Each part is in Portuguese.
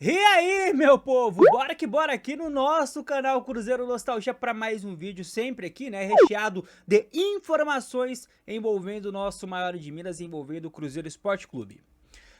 E aí, meu povo, bora que bora aqui no nosso canal Cruzeiro Nostalgia para mais um vídeo, sempre aqui, né, recheado de informações envolvendo o nosso maior de Minas, envolvendo o Cruzeiro Esporte Clube.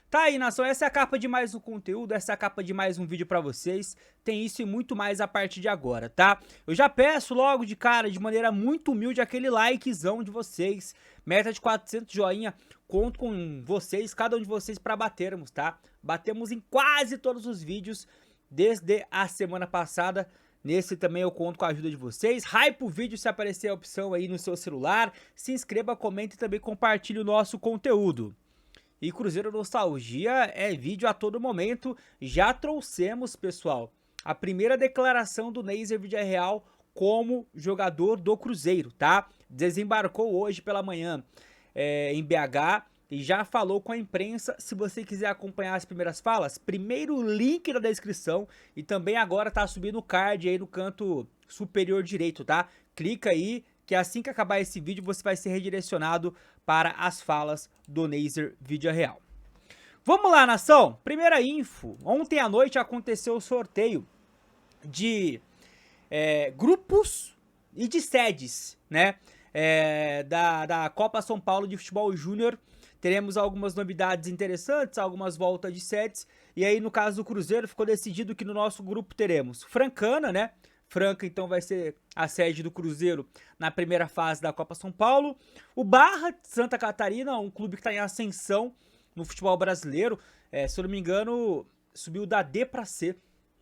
Tá aí, nação, essa é a capa de mais um conteúdo, essa é a capa de mais um vídeo pra vocês. Tem isso e muito mais a partir de agora, tá? Eu já peço logo de cara, de maneira muito humilde, aquele likezão de vocês. Meta de 400 joinha, conto com vocês, cada um de vocês pra batermos, tá? Batemos em quase todos os vídeos desde a semana passada. Nesse também eu conto com a ajuda de vocês. Hype o vídeo se aparecer a opção aí no seu celular. Se inscreva, comente e também compartilhe o nosso conteúdo. E Cruzeiro Nostalgia é vídeo a todo momento. Já trouxemos, pessoal, a primeira declaração do Neisser Villarreal como jogador do Cruzeiro, tá? Desembarcou hoje pela manhã em BH e já falou com a imprensa. Se você quiser acompanhar as primeiras falas, primeiro link na descrição e também agora tá subindo o card aí no canto superior direito, tá? Clica aí que assim que acabar esse vídeo você vai ser redirecionado para as falas do Neisser Villarreal. Vamos lá, nação! Primeira info, ontem à noite aconteceu o sorteio de grupos e de sedes, né, da Copa São Paulo de Futebol Júnior. Teremos algumas novidades interessantes, algumas voltas de sedes, e aí no caso do Cruzeiro ficou decidido que no nosso grupo teremos Francana, né, Franca, então, vai ser a sede do Cruzeiro na primeira fase da Copa São Paulo. O Barra de Santa Catarina, um clube que está em ascensão no futebol brasileiro. Se eu não me engano, subiu da D para C,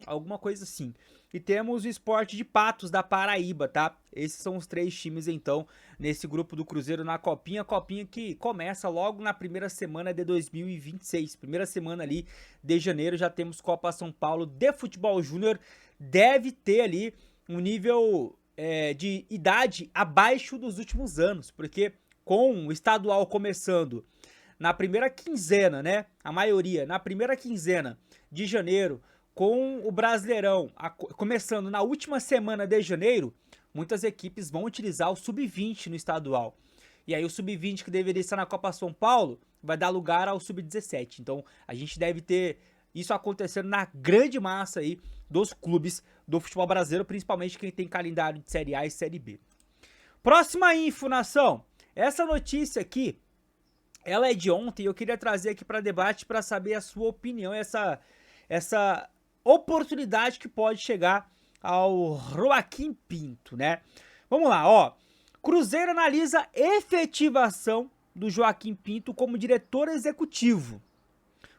alguma coisa assim. E temos o Sport de Patos, da Paraíba, tá? Esses são os três times, então, nesse grupo do Cruzeiro na Copinha. Copinha que começa logo na primeira semana de 2026. Primeira semana ali de janeiro já temos Copa São Paulo de Futebol Júnior. Deve ter ali um nível de idade abaixo dos últimos anos, porque com o estadual começando na primeira quinzena, né, a maioria, na primeira quinzena de janeiro, com o Brasileirão começando na última semana de janeiro, muitas equipes vão utilizar o Sub-20 no estadual. E aí o Sub-20 que deveria estar na Copa São Paulo vai dar lugar ao Sub-17. Então a gente deve ter isso acontecendo na grande massa aí dos clubes do futebol brasileiro, principalmente quem tem calendário de Série A e Série B. Próxima info, nação. Essa notícia aqui, ela é de ontem e eu queria trazer aqui para debate para saber a sua opinião, essa oportunidade que pode chegar ao Joaquim Pinto, né? Vamos lá, ó. Cruzeiro analisa efetivação do Joaquim Pinto como diretor executivo.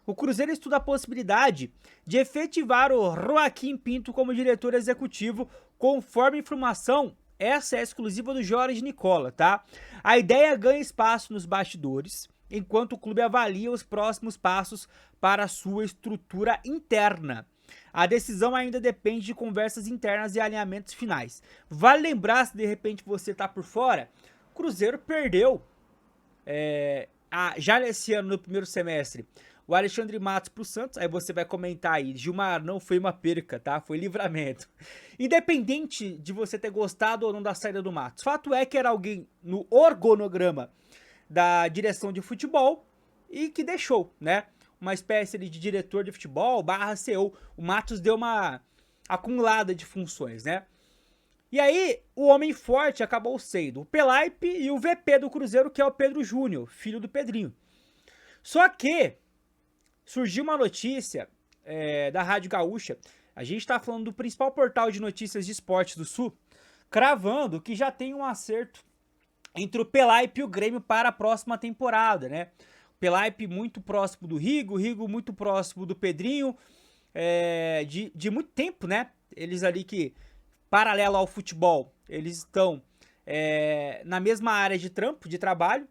O Cruzeiro estuda a possibilidade de efetivar o Joaquim Pinto como diretor executivo, conforme informação, essa é exclusiva do Jorge Nicola, tá? A ideia ganha espaço nos bastidores, enquanto o clube avalia os próximos passos para a sua estrutura interna. A decisão ainda depende de conversas internas e alinhamentos finais. Vale lembrar, se de repente você tá por fora, o Cruzeiro perdeu já nesse ano, no primeiro semestre, o Alexandre Matos pro Santos. Aí você vai comentar aí, Gilmar, não foi uma perca, tá? Foi livramento. Independente de você ter gostado ou não da saída do Matos, fato é que era alguém no organograma da direção de futebol e que deixou, né? Uma espécie de diretor de futebol barra CEO. O Matos deu uma acumulada de funções, né? E aí, o homem forte acabou sendo o Pelaipe e o VP do Cruzeiro, que é o Pedro Júnior, filho do Pedrinho. Só que surgiu uma notícia da Rádio Gaúcha, a gente tá falando do principal portal de notícias de esportes do Sul, cravando que já tem um acerto entre o Pelaipe e o Grêmio para a próxima temporada, né? O Pelaipe muito próximo do Rigo, o Rigo muito próximo do Pedrinho, de muito tempo, né? Eles ali que, paralelo ao futebol, eles estão na mesma área de trampo, de trabalho.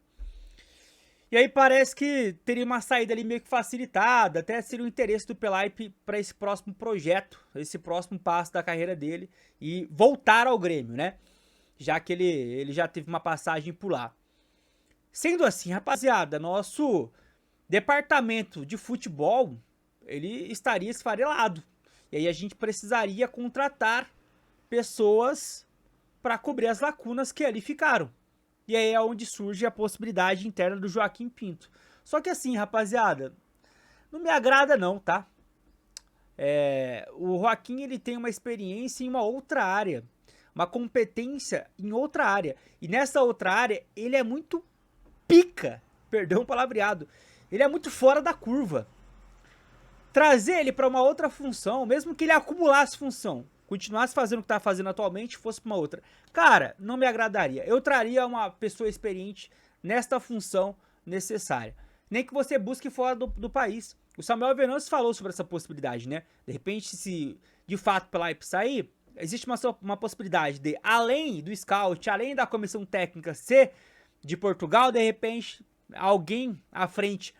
E aí parece que teria uma saída ali meio que facilitada, até seria o interesse do Pelaipe para esse próximo projeto, esse próximo passo da carreira dele e voltar ao Grêmio, né? Já que ele já teve uma passagem por lá. Sendo assim, rapaziada, nosso departamento de futebol, ele estaria esfarelado. E aí a gente precisaria contratar pessoas para cobrir as lacunas que ali ficaram. E aí é onde surge a possibilidade interna do Joaquim Pinto. Só que assim, rapaziada, não me agrada não, tá? O Joaquim, ele tem uma experiência em uma outra área, uma competência em outra área. E nessa outra área, ele é muito pica, perdão o palavreado, ele é muito fora da curva. Trazer ele para uma outra função, mesmo que ele acumulasse função, continuasse fazendo o que tá fazendo atualmente, fosse para uma outra, cara, não me agradaria. Eu traria uma pessoa experiente nesta função necessária. Nem que você busque fora do país. O Samuel Venâncio falou sobre essa possibilidade, né? De repente, se de fato pela IP sair, existe uma possibilidade de, além do scout, além da comissão técnica ser de Portugal, de repente, alguém à frente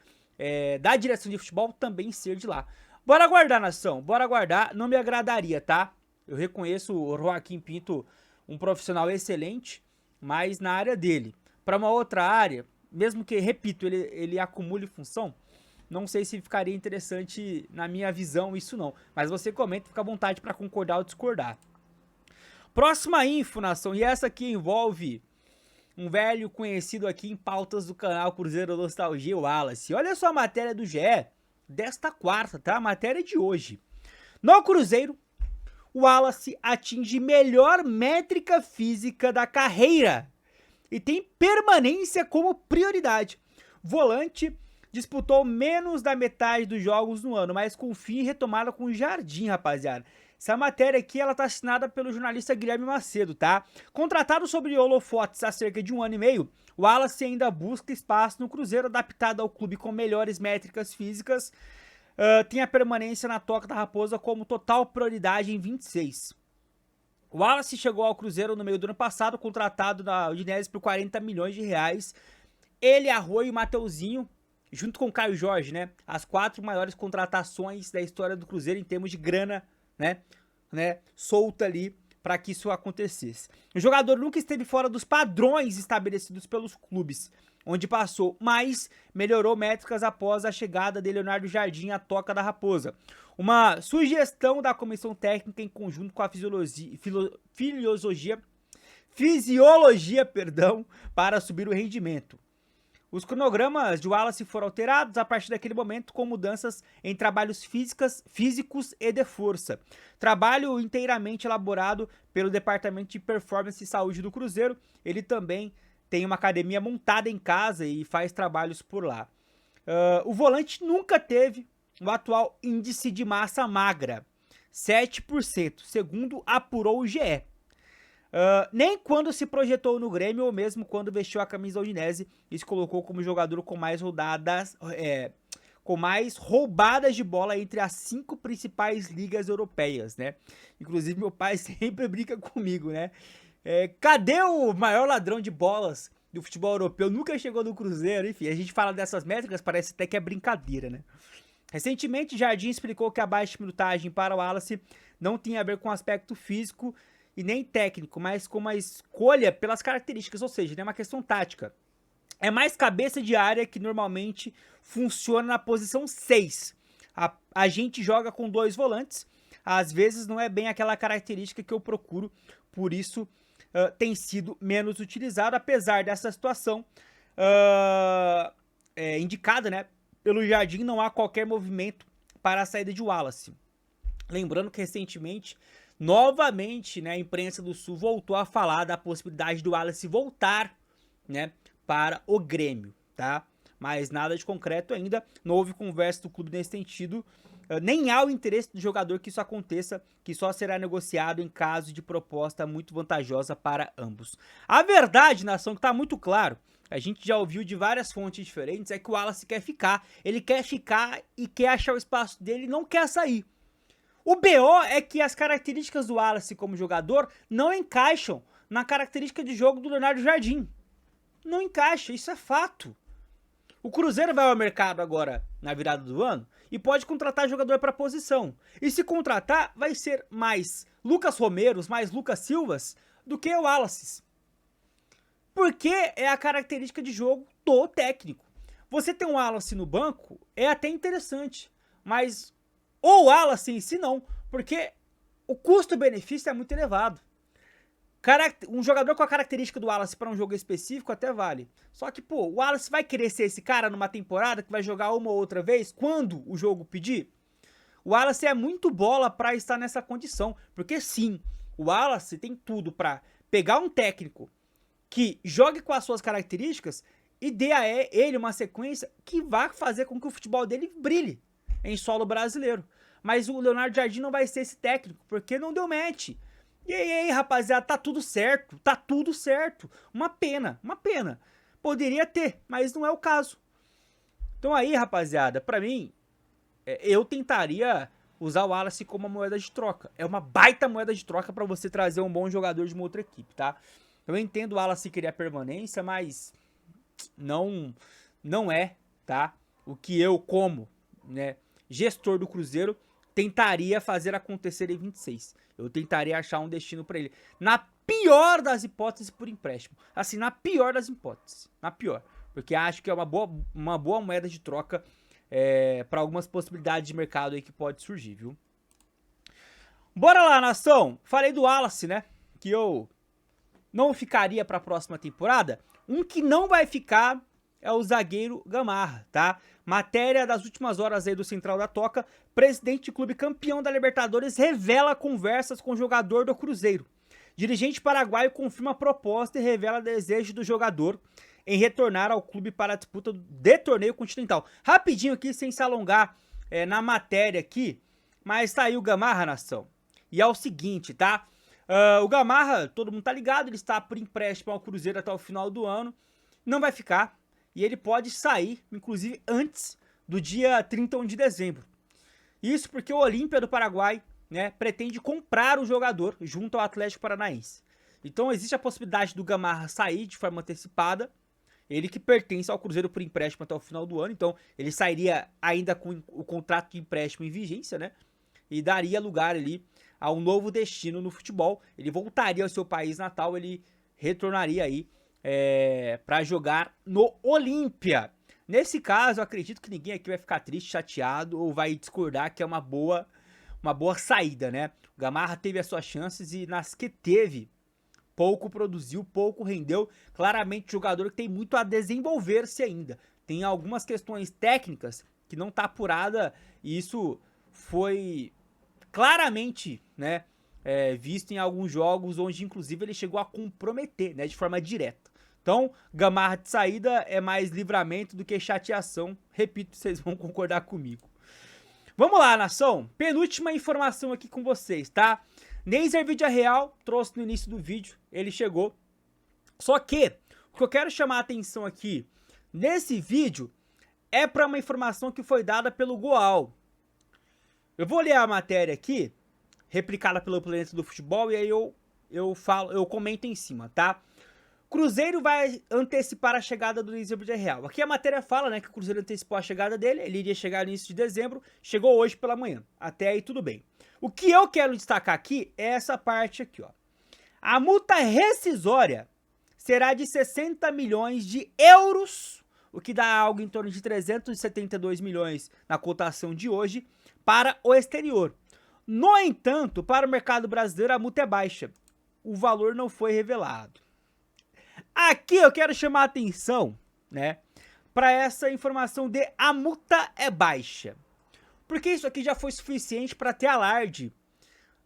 da direção de futebol também ser de lá. Bora aguardar, nação, bora aguardar. Não me agradaria, tá? Eu reconheço o Joaquim Pinto um profissional excelente, mas na área dele. Para uma outra área, mesmo que, repito, ele acumule função, não sei se ficaria interessante na minha visão isso não. Mas você comenta, fica à vontade para concordar ou discordar. Próxima info, nação, e essa aqui envolve um velho conhecido aqui em pautas do canal Cruzeiro Nostalgia, o Wallace. Olha só a matéria do GE desta quarta, tá? A matéria de hoje. No Cruzeiro, o Wallace atinge melhor métrica física da carreira e tem permanência como prioridade. Volante disputou menos da metade dos jogos no ano, mas confia em retomada com o Jardim, rapaziada. Essa matéria aqui, ela tá assinada pelo jornalista Guilherme Macedo, tá? Contratado sobre holofotes há cerca de 1 ano e meio, o Wallace ainda busca espaço no Cruzeiro, adaptado ao clube com melhores métricas físicas. Tem a permanência na Toca da Raposa como total prioridade em 26. O Wallace chegou ao Cruzeiro no meio do ano passado, contratado na Udinese por 40 milhões de reais. Ele, Arroio e Mateuzinho, junto com o Caio Jorge, né? As 4 maiores contratações da história do Cruzeiro em termos de grana, né, solta ali para que isso acontecesse. O jogador nunca esteve fora dos padrões estabelecidos pelos clubes onde passou, mas melhorou métricas após a chegada de Leonardo Jardim à Toca da Raposa. Uma sugestão da comissão técnica em conjunto com a fisiologia, para subir o rendimento. Os cronogramas de Wallace foram alterados a partir daquele momento com mudanças em trabalhos físicos e de força. Trabalho inteiramente elaborado pelo Departamento de Performance e Saúde do Cruzeiro. Ele também tem uma academia montada em casa e faz trabalhos por lá. O volante nunca teve o atual índice de massa magra, 7%, segundo apurou o GE. Nem quando se projetou no Grêmio ou mesmo quando vestiu a camisa da Udinese e se colocou como jogador com mais roubadas de bola entre as 5 principais ligas europeias, né? Inclusive meu pai sempre brinca comigo, né? Cadê o maior ladrão de bolas do futebol europeu? Nunca chegou no Cruzeiro, enfim, a gente fala dessas métricas, parece até que é brincadeira, né? Recentemente, Jardim explicou que a baixa minutagem para o Wallace não tinha a ver com o aspecto físico e nem técnico, mas com uma escolha pelas características, ou seja, é uma questão tática. É mais cabeça de área que normalmente funciona na posição 6. A gente joga com 2 volantes, às vezes não é bem aquela característica que eu procuro, por isso tem sido menos utilizado, apesar dessa situação indicada, né, pelo Jardim, não há qualquer movimento para a saída de Wallace. Lembrando que recentemente, novamente, né, a imprensa do Sul voltou a falar da possibilidade do Wallace voltar, né, para o Grêmio, tá? Mas nada de concreto ainda, não houve conversa do clube nesse sentido, nem há o interesse do jogador que isso aconteça, que só será negociado em caso de proposta muito vantajosa para ambos. A verdade, nação, que tá muito claro, a gente já ouviu de várias fontes diferentes, é que o Wallace quer ficar, ele quer ficar e quer achar o espaço dele, não quer sair. O BO é que as características do Wallace como jogador não encaixam na característica de jogo do Leonardo Jardim. Não encaixa, isso é fato. O Cruzeiro vai ao mercado agora na virada do ano e pode contratar jogador para posição. E se contratar, vai ser mais Lucas Romeiros, mais Lucas Silvas do que o Wallace. Porque é a característica de jogo do técnico. Você ter um Wallace no banco é até interessante, mas o Wallace em si não, porque o custo-benefício é muito elevado. Um jogador com a característica do Wallace para um jogo específico até vale. Só que, pô, o Wallace vai querer ser esse cara numa temporada que vai jogar uma ou outra vez quando o jogo pedir? O Wallace é muito bola para estar nessa condição, porque sim, o Wallace tem tudo para pegar um técnico que jogue com as suas características e dê a ele uma sequência que vá fazer com que o futebol dele brilhe em solo brasileiro. Mas o Leonardo Jardim não vai ser esse técnico, porque não deu match. E aí, rapaziada, tá tudo certo, tá tudo certo. Uma pena, uma pena. Poderia ter, mas não é o caso. Então aí, rapaziada, pra mim, eu tentaria usar o Wallace como uma moeda de troca. É uma baita moeda de troca pra você trazer um bom jogador de uma outra equipe, tá? Eu entendo o Wallace querer a permanência, mas não é, tá? O que eu, como, né, gestor do Cruzeiro, tentaria fazer acontecer em 26. Eu tentaria achar um destino pra ele. Na pior das hipóteses, por empréstimo. Assim, na pior das hipóteses. Na pior. Porque acho que é uma boa moeda de troca para algumas possibilidades de mercado aí que pode surgir, viu? Bora lá, nação! Falei do Wallace, né? Que eu não ficaria para a próxima temporada. Um que não vai ficar é o zagueiro Gamarra, tá? Matéria das últimas horas aí do Central da Toca. Presidente do clube campeão da Libertadores revela conversas com o jogador do Cruzeiro. Dirigente paraguaio confirma a proposta e revela desejo do jogador em retornar ao clube para a disputa de torneio continental. Rapidinho aqui, sem se alongar na matéria aqui, mas tá aí o Gamarra, nação. E é o seguinte, tá? O Gamarra, todo mundo tá ligado, ele está por empréstimo ao Cruzeiro até o final do ano. Não vai ficar. E ele pode sair, inclusive, antes do dia 31 de dezembro. Isso porque o Olímpia do Paraguai, né, pretende comprar o jogador junto ao Atlético Paranaense. Então existe a possibilidade do Gamarra sair de forma antecipada. Ele que pertence ao Cruzeiro por empréstimo até o final do ano. Então ele sairia ainda com o contrato de empréstimo em vigência, né? E daria lugar ali a um novo destino no futebol. Ele voltaria ao seu país natal, ele retornaria aí para jogar no Olímpia. Nesse caso, eu acredito que ninguém aqui vai ficar triste, chateado ou vai discordar que é uma boa saída, né? O Gamarra teve as suas chances e nas que teve, pouco produziu, pouco rendeu. Claramente jogador que tem muito a desenvolver-se ainda. Tem algumas questões técnicas que não tá apurada e isso foi claramente, né, visto em alguns jogos onde inclusive ele chegou a comprometer, né, de forma direta. Então, Gamarra de saída é mais livramento do que chateação. Repito, vocês vão concordar comigo. Vamos lá, nação. Penúltima informação aqui com vocês, tá? Neisser Villarreal trouxe no início do vídeo, ele chegou. Só que o que eu quero chamar a atenção aqui nesse vídeo é para uma informação que foi dada pelo Goal. Eu vou ler a matéria aqui, replicada pelo Planeta do Futebol, e aí eu comento em cima, tá? Cruzeiro vai antecipar a chegada do Neisser Villarreal. Aqui a matéria fala, né, que o Cruzeiro antecipou a chegada dele, ele iria chegar no início de dezembro, chegou hoje pela manhã. Até aí tudo bem. O que eu quero destacar aqui é essa parte aqui, ó. A multa rescisória será de 60 milhões de euros, o que dá algo em torno de 372 milhões na cotação de hoje, para o exterior. No entanto, para o mercado brasileiro a multa é baixa. O valor não foi revelado. Aqui eu quero chamar a atenção, né, para essa informação de a multa é baixa. Porque isso aqui já foi suficiente para ter alarde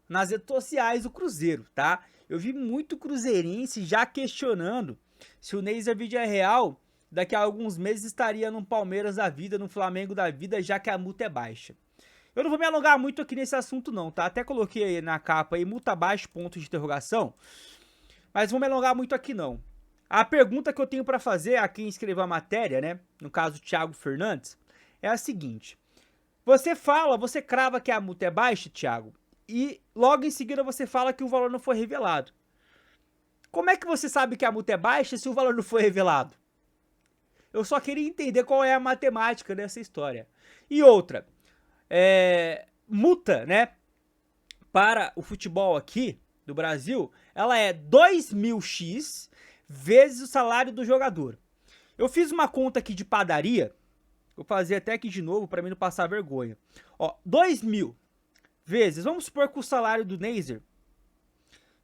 nas redes sociais do Cruzeiro, tá? Eu vi muito cruzeirense já questionando se o Neisser Villarreal daqui a alguns meses estaria no Palmeiras da vida, no Flamengo da vida, já que a multa é baixa. Eu não vou me alongar muito aqui nesse assunto não, tá? Até coloquei aí na capa aí, multa baixa, ponto de interrogação. Mas não vou me alongar muito aqui não. A pergunta que eu tenho para fazer a quem escreveu a matéria, né? No caso, Thiago Fernandes, é a seguinte. Você crava que a multa é baixa, Thiago, e logo em seguida você fala que o valor não foi revelado. Como é que você sabe que a multa é baixa se o valor não foi revelado? Eu só queria entender qual é a matemática dessa história. E outra, multa, né, para o futebol aqui do Brasil, ela é 2.000x vezes o salário do jogador. Eu fiz uma conta aqui de padaria, vou fazer até aqui de novo para mim não passar vergonha. Ó, 2.000 vezes, vamos supor que o salário do Neisser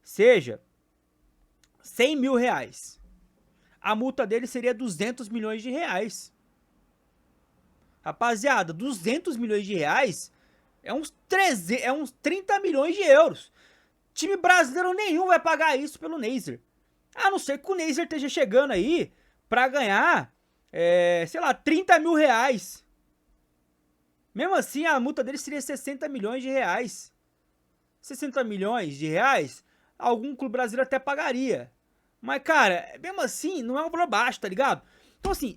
seja 100 mil reais. A multa dele seria 200 milhões de reais. Rapaziada, 200 milhões de reais É uns 30 milhões de euros. Time brasileiro nenhum vai pagar isso pelo Neymar. A não ser que o Neymar esteja chegando aí pra ganhar, sei lá, 30 mil reais. Mesmo assim, a multa dele seria 60 milhões de reais. 60 milhões de reais, algum clube brasileiro até pagaria. Mas, cara, mesmo assim, não é um valor baixo, tá ligado? Então, assim,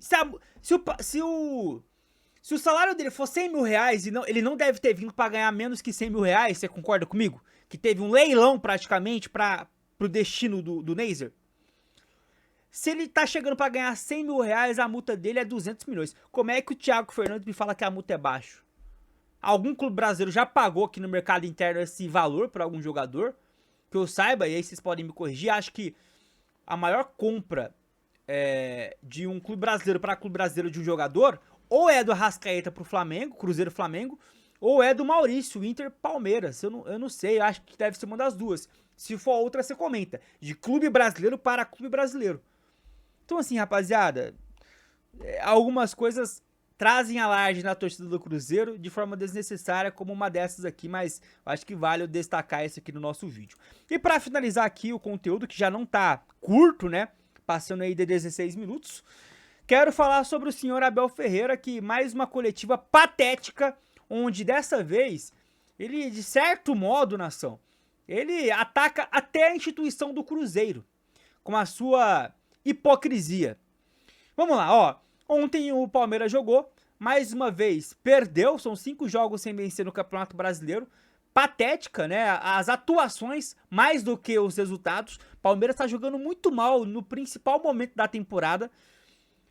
se o salário dele for 100 mil reais, ele não deve ter vindo pra ganhar menos que 100 mil reais, você concorda comigo? Que teve um leilão, praticamente, pro destino do Neymar. Se ele tá chegando pra ganhar 100 mil reais, a multa dele é 200 milhões. Como é que o Thiago Fernandes me fala que a multa é baixa? Algum clube brasileiro já pagou aqui no mercado interno esse valor para algum jogador? Que eu saiba, e aí vocês podem me corrigir, acho que a maior compra de um clube brasileiro para clube brasileiro de um jogador, ou é do Arrascaeta pro Flamengo, Cruzeiro Flamengo, ou é do Maurício, Inter Palmeiras. Eu não sei, eu acho que deve ser uma das duas. Se for outra, você comenta. De clube brasileiro para clube brasileiro. Então, assim, rapaziada, algumas coisas trazem alarde na torcida do Cruzeiro de forma desnecessária, como uma dessas aqui, mas acho que vale eu destacar isso aqui no nosso vídeo. E para finalizar aqui o conteúdo, que já não tá curto, né, passando aí de 16 minutos, quero falar sobre o senhor Abel Ferreira, que mais uma coletiva patética, onde dessa vez, ele, de certo modo, nação, ele ataca até a instituição do Cruzeiro, com a sua hipocrisia. Vamos lá, ó. Ontem o Palmeiras jogou, mais uma vez perdeu, são 5 jogos sem vencer no Campeonato Brasileiro. Patética, né? As atuações mais do que os resultados. Palmeiras tá jogando muito mal no principal momento da temporada.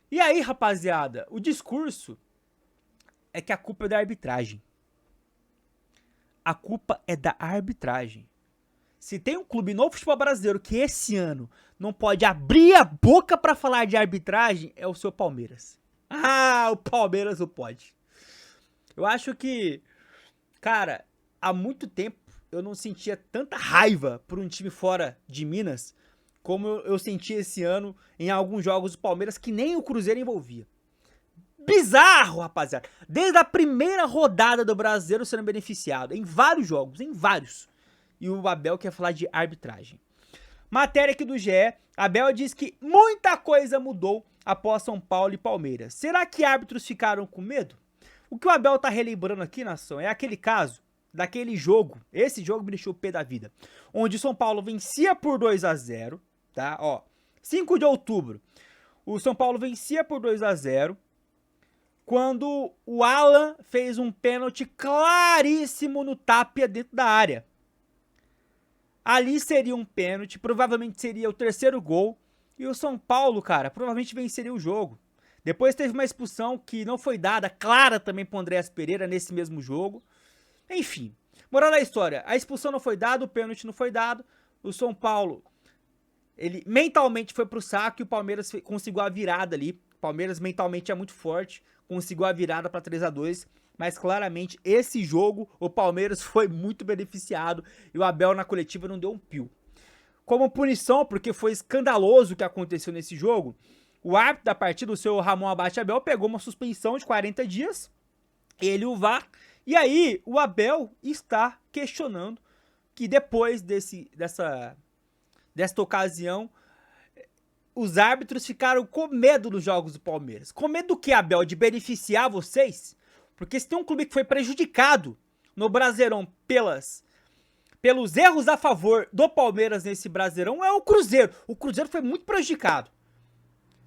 E aí, rapaziada, o discurso é que a culpa é da arbitragem. A culpa é da arbitragem. Se tem um clube no futebol brasileiro que esse ano não pode abrir a boca pra falar de arbitragem, é o seu Palmeiras. Ah, o Palmeiras não pode. Eu acho que, cara, há muito tempo eu não sentia tanta raiva por um time fora de Minas como eu senti esse ano em alguns jogos do Palmeiras que nem o Cruzeiro envolvia. Bizarro, rapaziada. Desde a primeira rodada do Brasileiro sendo beneficiado, em vários jogos, em vários. E o Abel quer falar de arbitragem. Matéria aqui do GE, Abel diz que muita coisa mudou após São Paulo e Palmeiras. Será que árbitros ficaram com medo? O que o Abel tá relembrando aqui, nação, é aquele caso daquele jogo, esse jogo me deixou o pé da vida, onde o São Paulo vencia por 2-0, tá? Ó, 5 de outubro, o São Paulo vencia por 2-0, quando o Alan fez um pênalti claríssimo no Tapia dentro da área. Ali seria um pênalti, provavelmente seria o terceiro gol. E o São Paulo, cara, provavelmente venceria o jogo. Depois teve uma expulsão que não foi dada, clara também pro Andréas Pereira nesse mesmo jogo. Enfim, moral da história, a expulsão não foi dada, o pênalti não foi dado. O São Paulo, ele mentalmente foi pro saco e o Palmeiras conseguiu a virada ali. O Palmeiras mentalmente é muito forte, conseguiu a virada para 3-2. Mas claramente esse jogo o Palmeiras foi muito beneficiado e o Abel na coletiva não deu um pio. Como punição, porque foi escandaloso o que aconteceu nesse jogo, o árbitro da partida, o seu Ramon Abate Abel, pegou uma suspensão de 40 dias, ele e o VAR, e aí o Abel está questionando que depois desta ocasião, os árbitros ficaram com medo dos jogos do Palmeiras. Com medo do que, Abel? De beneficiar vocês? Porque se tem um clube que foi prejudicado no Brasileirão pelos erros a favor do Palmeiras nesse Brasileirão, é o Cruzeiro. O Cruzeiro foi muito prejudicado.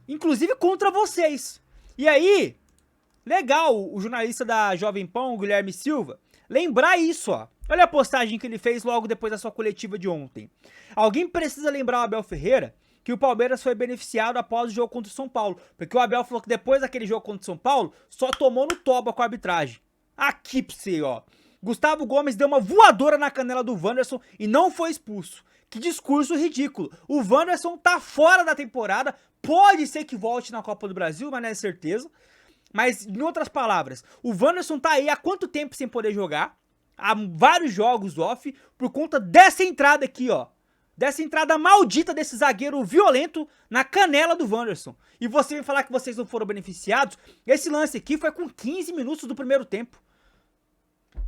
Inclusive contra vocês. E aí, legal o jornalista da Jovem Pan, o Guilherme Silva, lembrar isso, ó. Olha a postagem que ele fez logo depois da sua coletiva de ontem. Alguém precisa lembrar o Abel Ferreira que o Palmeiras foi beneficiado após o jogo contra o São Paulo. Porque o Abel falou que depois daquele jogo contra o São Paulo, só tomou no toba com a arbitragem. Aqui pra você, ó. Gustavo Gomes deu uma voadora na canela do Wanderson e não foi expulso. Que discurso ridículo. O Wanderson tá fora da temporada. Pode ser que volte na Copa do Brasil, mas não é certeza. Mas, em outras palavras, o Wanderson tá aí há quanto tempo sem poder jogar? Há vários jogos off por conta dessa entrada aqui, ó. Dessa entrada maldita desse zagueiro violento na canela do Wanderson. E você vai falar que vocês não foram beneficiados? Esse lance aqui foi com 15 minutos do primeiro tempo.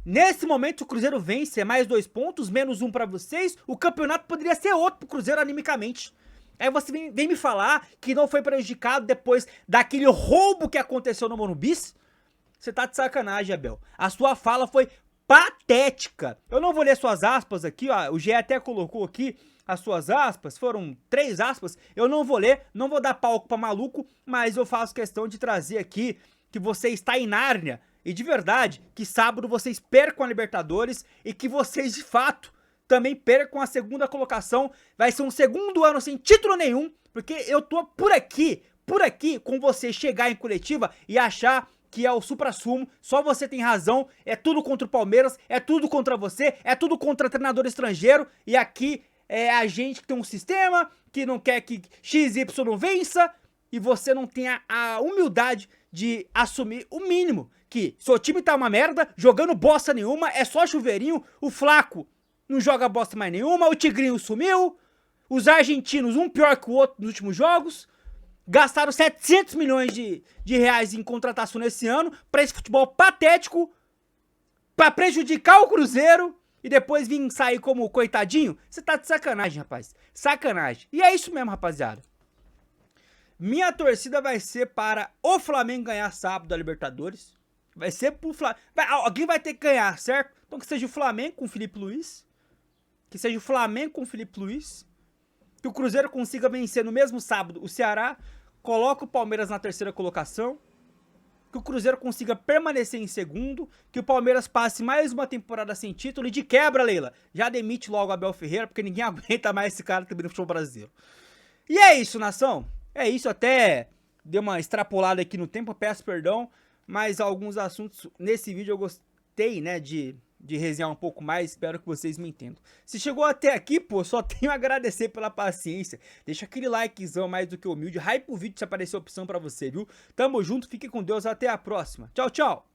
Nesse momento o Cruzeiro vence, é mais 2 pontos, menos 1 pra vocês, o campeonato poderia ser outro pro Cruzeiro animicamente. Aí você vem me falar que não foi prejudicado depois daquele roubo que aconteceu no Monumbis? Você tá de sacanagem, Abel. A sua fala foi patética. Eu não vou ler suas aspas aqui, ó. O GE até colocou aqui as suas aspas, foram 3 aspas. Eu não vou ler, não vou dar palco pra maluco, mas eu faço questão de trazer aqui que você está em Nárnia. E de verdade, que sábado vocês percam a Libertadores e que vocês de fato também percam a segunda colocação. Vai ser um segundo ano sem título nenhum, porque eu tô por aqui com você chegar em coletiva e achar que é o suprassumo, só você tem razão, é tudo contra o Palmeiras, é tudo contra você, é tudo contra treinador estrangeiro, e aqui é a gente que tem um sistema, que não quer que XY vença, e você não tem a humildade de assumir o mínimo, que seu time tá uma merda, jogando bosta nenhuma, é só chuveirinho, o Flaco não joga bosta mais nenhuma, o Tigrinho sumiu, os argentinos um pior que o outro nos últimos jogos, gastaram 700 milhões de reais em contratação nesse ano pra esse futebol patético, pra prejudicar o Cruzeiro e depois vir sair como coitadinho. Você tá de sacanagem, rapaz. Sacanagem. E é isso mesmo, rapaziada. Minha torcida vai ser para o Flamengo ganhar sábado a Libertadores. Vai ser pro Flamengo. Alguém vai ter que ganhar, certo? Então que seja o Flamengo com o Felipe Luiz. Que seja o Flamengo com o Felipe Luiz. Que o Cruzeiro consiga vencer no mesmo sábado o Ceará. Coloca o Palmeiras na terceira colocação. Que o Cruzeiro consiga permanecer em segundo. Que o Palmeiras passe mais uma temporada sem título. E de quebra, Leila, já demite logo o Abel Ferreira, porque ninguém aguenta mais esse cara também no futebol brasileiro. E é isso, nação. É isso, até deu uma extrapolada aqui no tempo, peço perdão. Mas alguns assuntos nesse vídeo eu gostei, né, de resenhar um pouco mais, espero que vocês me entendam. Se chegou até aqui, pô, só tenho a agradecer pela paciência. Deixa aquele likezão mais do que humilde, hype o vídeo se aparecer opção pra você, viu? Tamo junto, fique com Deus, até a próxima. Tchau, tchau!